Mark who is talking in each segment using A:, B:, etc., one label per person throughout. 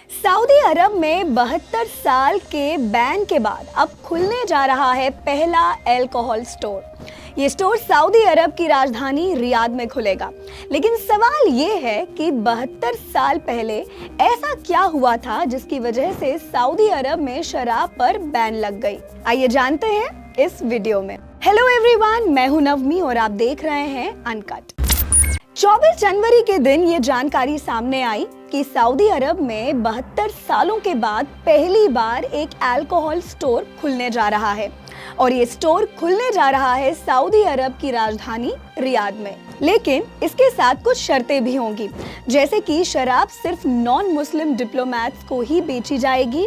A: Saudi अरब में 72 साल के बैन के बाद अब खुलने जा रहा है पहला अल्कोहल स्टोर। ये स्टोर सऊदी अरब की राजधानी रियाद में खुलेगा। लेकिन सवाल ये है कि 72 साल पहले ऐसा क्या हुआ था जिसकी वजह से सऊदी अरब में शराब पर बैन लग गई। आइए जानते हैं इस वीडियो में। हेलो एवरीवन, मैं हूं नवमी और आप देख रहे हैं अनकट। 24 जनवरी के दिन ये जानकारी सामने आई कि सऊदी अरब में 72 सालों के बाद पहली बार एक अल्कोहल स्टोर खुलने जा रहा है और ये स्टोर खुलने जा रहा है सऊदी अरब की राजधानी रियाद में। लेकिन इसके साथ कुछ शर्तें भी होंगी, जैसे कि शराब सिर्फ नॉन मुस्लिम डिप्लोमैट्स को ही बेची जाएगी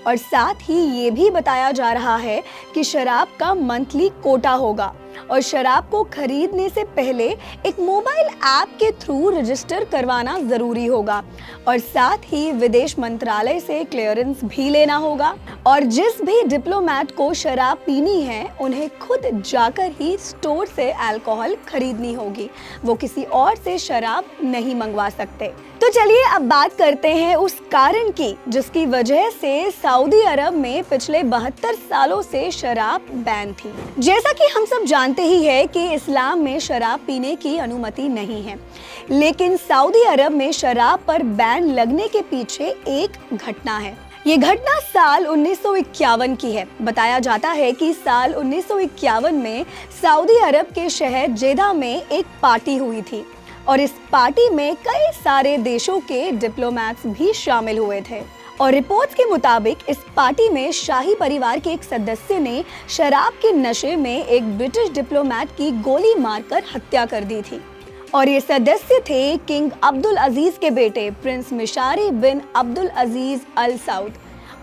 A: और साथ ही ये भी बताया जा रहा है कि शराब का मंथली कोटा होगा और शराब को खरीदने से पहले एक मोबाइल ऐप के थ्रू रजिस्टर करवाना जरूरी होगा और साथ ही विदेश मंत्रालय से क्लियरेंस भी लेना होगा और जिस भी डिप्लोमैट को शराब पीनी है उन्हें खुद जाकर ही स्टोर से अल्कोहल खरीदनी होगी, वो किसी और से शराब नहीं मंगवा सकते। तो चलिए अब बात करते हैं उस कारण की जिसकी वजह से सऊदी अरब में पिछले 72 सालों से शराब बैन थी। जैसा कि हम सब जानते ही है कि इस्लाम में शराब पीने की अनुमति नहीं है, लेकिन सऊदी अरब में शराब पर बैन लगने के पीछे एक घटना है। ये घटना साल 1951 की है। बताया जाता है कि साल 1951 में सऊदी अरब के शहर जेदा में एक पार्टी हुई थी और इस पार्टी में कई सारे देशों के डिप्लोमैट्स भी शामिल हुए थे और रिपोर्ट्स के मुताबिक इस पार्टी में शाही परिवार के एक सदस्य ने शराब के नशे में एक ब्रिटिश डिप्लोमैट की गोली मारकर हत्या कर दी थी और ये सदस्य थे किंग अब्दुल अजीज के बेटे प्रिंस मिशारी बिन अब्दुल अजीज अल सऊद।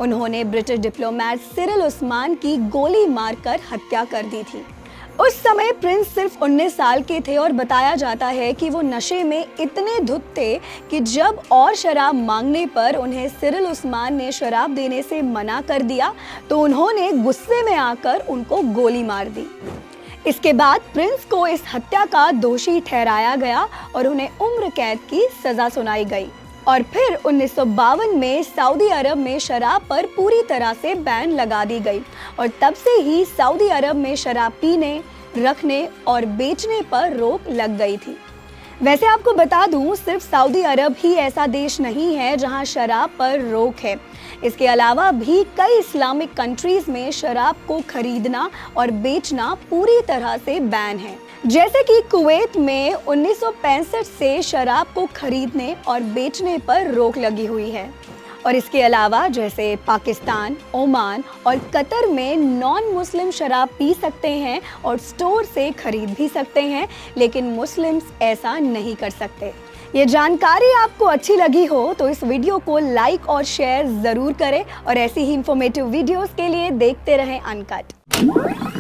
A: उन्होंने ब्रिटिश डिप्लोमैट सिरिल उस्मान की गोली मारकर हत्या कर दी थी। उस समय प्रिंस सिर्फ 19 साल के थे और बताया जाता है कि वो नशे में इतने धुत थे कि जब और शराब मांगने पर उन्हें सिरिल उस्मान ने शराब देने से मना कर दिया तो उन्होंने गुस्से में आकर उनको गोली मार दी। इसके बाद प्रिंस को इस हत्या का दोषी ठहराया गया और उन्हें उम्र कैद की सजा सुनाई गई और फिर 1952 में सऊदी अरब में शराब पर पूरी तरह से बैन लगा दी गई और तब से ही सऊदी अरब में शराब पीने, रखने और बेचने पर रोक लग गई थी। वैसे आपको बता दूं, सिर्फ सऊदी अरब ही ऐसा देश नहीं है जहां शराब पर रोक है। इसके अलावा भी कई इस्लामिक कंट्रीज में शराब को खरीदना और बेचना पूरी तरह से बैन है। जैसे कि कुवैत में 1965 से शराब को खरीदने और बेचने पर रोक लगी हुई है और इसके अलावा जैसे पाकिस्तान, ओमान और कतर में नॉन मुस्लिम शराब पी सकते हैं और स्टोर से खरीद भी सकते हैं, लेकिन मुस्लिम्स ऐसा नहीं कर सकते। ये जानकारी आपको अच्छी लगी हो तो इस वीडियो को लाइक और शेयर ज़रूर करें और ऐसी ही इंफॉर्मेटिव वीडियोस के लिए देखते रहें अनकट।